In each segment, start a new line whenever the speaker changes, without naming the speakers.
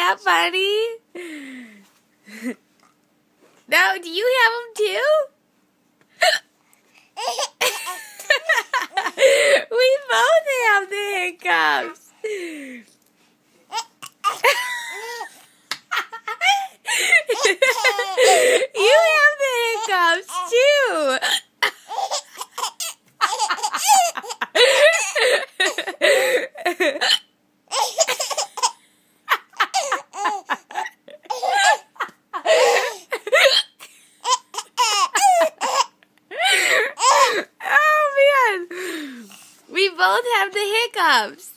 that funny? No, do you have them too? We both have the hiccups. You have the hiccups too. Oh man, we both have the hiccups.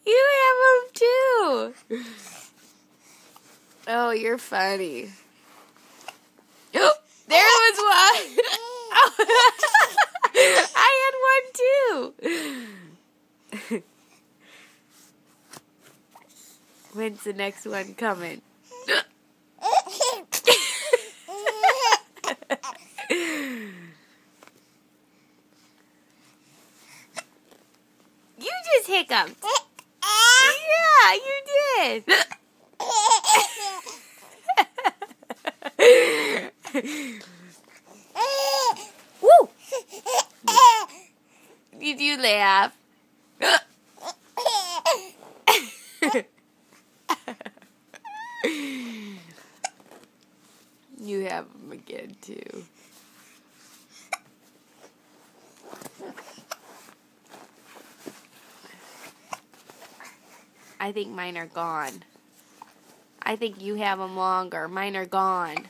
You have them too. Oh, you're funny. Oh, there was one. Oh. I had one too. When's the next one coming? You just hiccuped. Yeah, you did. Woo! Did you laugh? You have them again too. I think mine are gone. I think you have them longer. Mine are gone.